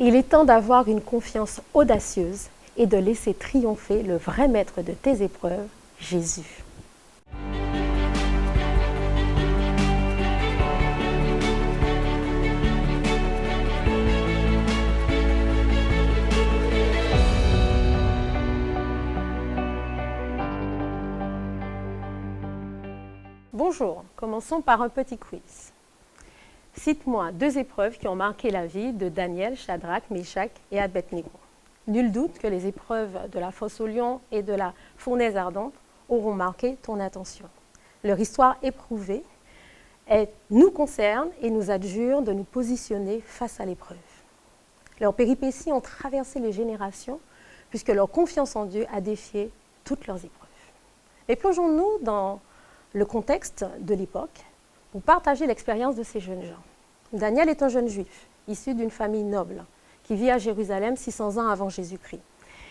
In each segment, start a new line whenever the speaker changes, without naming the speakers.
Il est temps d'avoir une confiance audacieuse et de laisser triompher le vrai maître de tes épreuves, Jésus. Bonjour, commençons par un petit quiz. Cite-moi 2 épreuves qui ont marqué la vie de Daniel, Shadrach, Meshach et Abednego. Nul doute que les épreuves de la fosse au lion et de la fournaise ardente auront marqué ton attention. Leur histoire éprouvée nous concerne et nous adjure de nous positionner face à l'épreuve. Leurs péripéties ont traversé les générations puisque leur confiance en Dieu a défié toutes leurs épreuves. Mais plongeons-nous dans le contexte de l'époque pour partager l'expérience de ces jeunes gens. Daniel est un jeune juif, issu d'une famille noble, qui vit à Jérusalem 600 ans avant Jésus-Christ.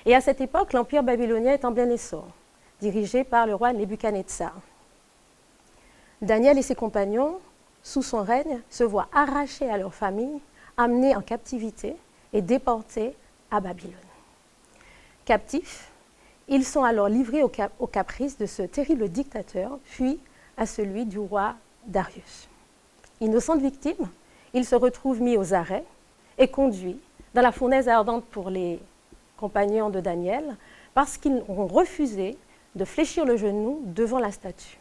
Et à cette époque, l'empire babylonien est en plein essor, dirigé par le roi Nebuchadnezzar. Daniel et ses compagnons, sous son règne, se voient arrachés à leur famille, amenés en captivité et déportés à Babylone. Captifs, ils sont alors livrés aux caprices de ce terrible dictateur, puis à celui du roi Darius. Innocentes victimes, ils se retrouvent mis aux arrêts et conduits dans la fournaise ardente pour les compagnons de Daniel parce qu'ils ont refusé de fléchir le genou devant la statue.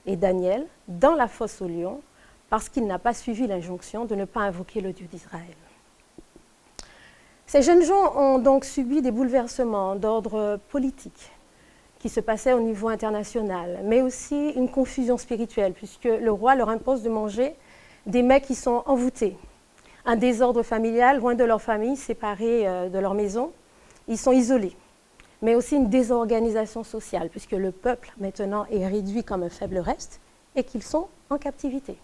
Et Daniel dans la fosse au lion parce qu'il n'a pas suivi l'injonction de ne pas invoquer le Dieu d'Israël. Ces jeunes gens ont donc subi des bouleversements d'ordre politique qui se passaient au niveau international, mais aussi une confusion spirituelle, puisque le roi leur impose de manger des mets qui sont envoûtés. Un désordre familial, loin de leur famille, séparés de leur maison, ils sont isolés. Mais aussi une désorganisation sociale, puisque le peuple maintenant est réduit comme un faible reste et qu'ils sont en captivité.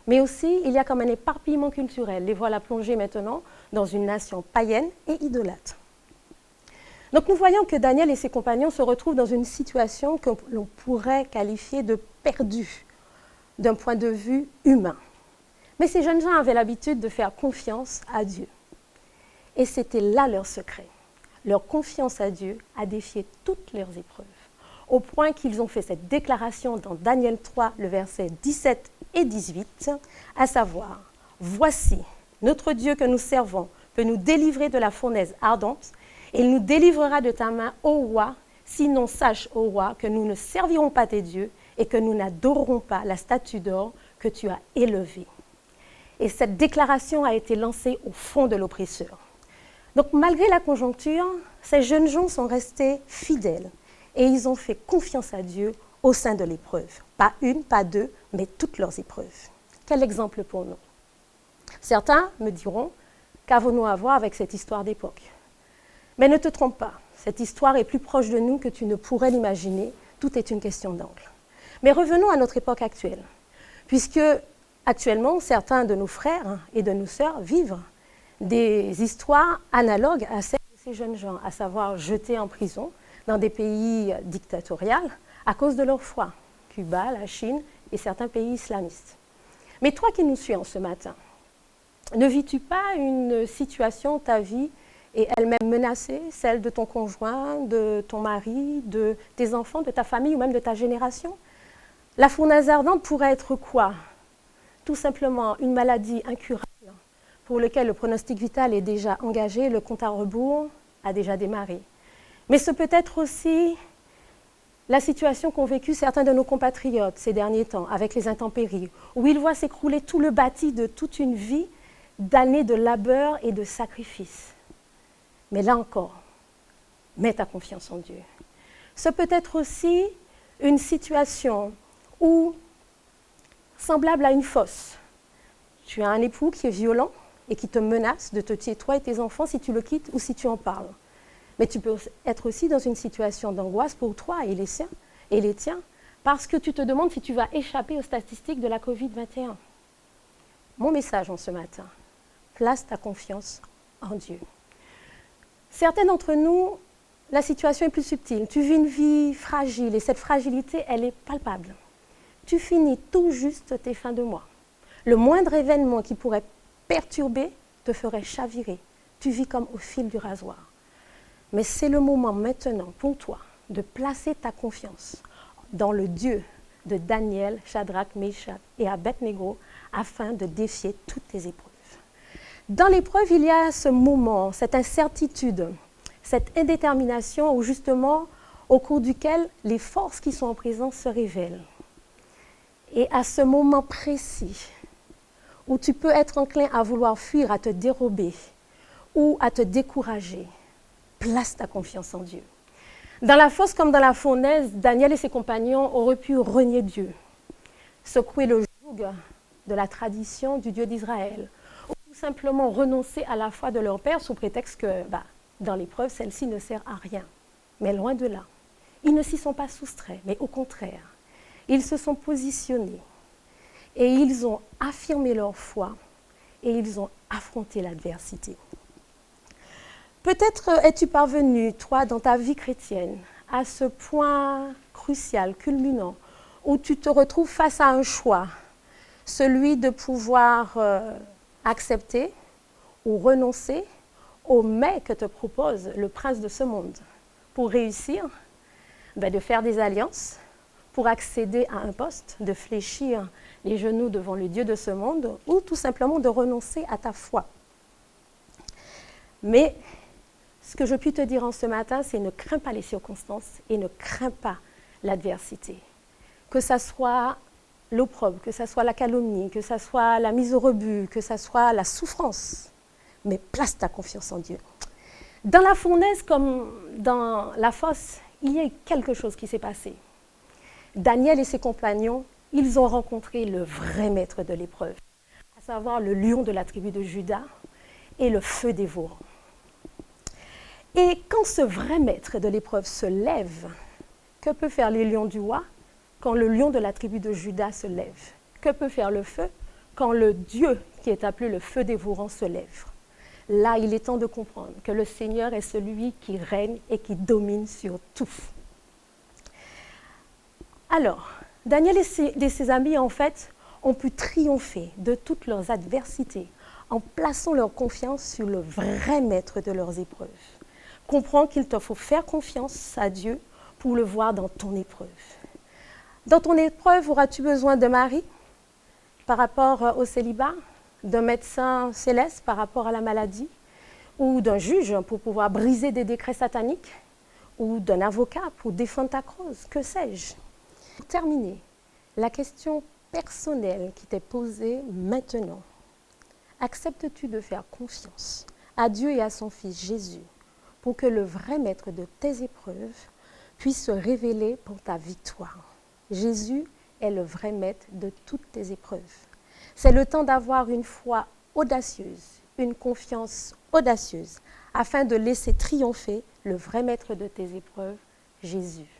Mais aussi, il y a comme un éparpillement culturel. Les voilà plongés maintenant dans une nation païenne et idolâtre. Donc nous voyons que Daniel et ses compagnons se retrouvent dans une situation que l'on pourrait qualifier de perdue d'un point de vue humain. Mais ces jeunes gens avaient l'habitude de faire confiance à Dieu. Et c'était là leur secret. Leur confiance à Dieu a défié toutes leurs épreuves, au point qu'ils ont fait cette déclaration dans Daniel 3, le verset 17 et 18, à savoir « Voici, notre Dieu que nous servons peut nous délivrer de la fournaise ardente, et il nous délivrera de ta main, ô roi, sinon sache, ô roi, que nous ne servirons pas tes dieux et que nous n'adorerons pas la statue d'or que tu as élevée. » Et cette déclaration a été lancée au fond de l'oppresseur. Donc malgré la conjoncture, ces jeunes gens sont restés fidèles et ils ont fait confiance à Dieu au sein de l'épreuve. Pas une, pas 2, mais toutes leurs épreuves. Quel exemple pour nous? Certains me diront, qu'avons-nous à voir avec cette histoire d'époque? Mais ne te trompe pas, cette histoire est plus proche de nous que tu ne pourrais l'imaginer, tout est une question d'angle. Mais revenons à notre époque actuelle, puisque actuellement, certains de nos frères et de nos sœurs vivent des histoires analogues à celles de ces jeunes gens, à savoir jetés en prison dans des pays dictatoriaux à cause de leur foi, Cuba, la Chine et certains pays islamistes. Mais toi qui nous suis en ce matin, ne vis-tu pas une situation, ta vie est elle-même menacée, celle de ton conjoint, de ton mari, de tes enfants, de ta famille ou même de ta génération? La fournaise ardente pourrait être quoi? Tout simplement une maladie incurable pour laquelle le pronostic vital est déjà engagé, le compte à rebours a déjà démarré. Mais ce peut être aussi la situation qu'ont vécue certains de nos compatriotes ces derniers temps avec les intempéries, où ils voient s'écrouler tout le bâti de toute une vie d'années de labeur et de sacrifice. Mais là encore, mets ta confiance en Dieu. Ce peut être aussi une situation où, semblable à une fosse, tu as un époux qui est violent et qui te menace de te tuer, toi et tes enfants, si tu le quittes ou si tu en parles. Mais tu peux être aussi dans une situation d'angoisse pour toi et les siens et les tiens, parce que tu te demandes si tu vas échapper aux statistiques de la Covid-21. Mon message en ce matin, place ta confiance en Dieu. Certains d'entre nous, la situation est plus subtile. Tu vis une vie fragile et cette fragilité, elle est palpable. Tu finis tout juste tes fins de mois. Le moindre événement qui pourrait perturber te ferait chavirer, Tu vis comme au fil du rasoir. Mais c'est le moment maintenant pour toi de placer ta confiance dans le Dieu de Daniel, Shadrach, Meshach et Abednego afin de défier toutes tes épreuves. Dans l'épreuve, il y a ce moment, cette incertitude, cette indétermination où justement, au cours duquel les forces qui sont en présence se révèlent. Et à ce moment précis, où tu peux être enclin à vouloir fuir, à te dérober ou à te décourager, place ta confiance en Dieu. Dans la fosse comme dans la fournaise, Daniel et ses compagnons auraient pu renier Dieu, secouer le joug de la tradition du Dieu d'Israël, ou tout simplement renoncer à la foi de leur père sous prétexte que, dans l'épreuve, celle-ci ne sert à rien. Mais loin de là, ils ne s'y sont pas soustraits, mais au contraire, ils se sont positionnés et ils ont affirmé leur foi et ils ont affronté l'adversité. Peut-être es-tu parvenu, toi, dans ta vie chrétienne, à ce point crucial, culminant, où tu te retrouves face à un choix, celui de pouvoir accepter ou renoncer au mets que te propose le prince de ce monde pour réussir, de faire des alliances, pour accéder à un poste, de fléchir les genoux devant le Dieu de ce monde, ou tout simplement de renoncer à ta foi. Mais ce que je puis te dire en ce matin, c'est ne crains pas les circonstances et ne crains pas l'adversité. Que ça soit l'opprobre, que ça soit la calomnie, que ça soit la mise au rebut, que ça soit la souffrance, mais place ta confiance en Dieu. Dans la fournaise comme dans la fosse, il y a quelque chose qui s'est passé. Daniel et ses compagnons, ils ont rencontré le vrai maître de l'épreuve, à savoir le lion de la tribu de Juda et le feu dévorant. Et quand ce vrai maître de l'épreuve se lève, que peut faire les lions du roi quand le lion de la tribu de Juda se lève? Que peut faire le feu quand le Dieu qui est appelé le feu dévorant se lève? Là, il est temps de comprendre que le Seigneur est celui qui règne et qui domine sur tout. Alors, Daniel et ses amis, en fait, ont pu triompher de toutes leurs adversités en plaçant leur confiance sur le vrai maître de leurs épreuves. Comprends qu'il te faut faire confiance à Dieu pour le voir dans ton épreuve. Dans ton épreuve, auras-tu besoin de mari par rapport au célibat, d'un médecin céleste par rapport à la maladie, ou d'un juge pour pouvoir briser des décrets sataniques, ou d'un avocat pour défendre ta cause, que sais-je? Pour terminer, la question personnelle qui t'est posée maintenant, acceptes-tu de faire confiance à Dieu et à son Fils Jésus pour que le vrai maître de tes épreuves puisse se révéler pour ta victoire? Jésus est le vrai maître de toutes tes épreuves. C'est le temps d'avoir une foi audacieuse, une confiance audacieuse, afin de laisser triompher le vrai maître de tes épreuves, Jésus.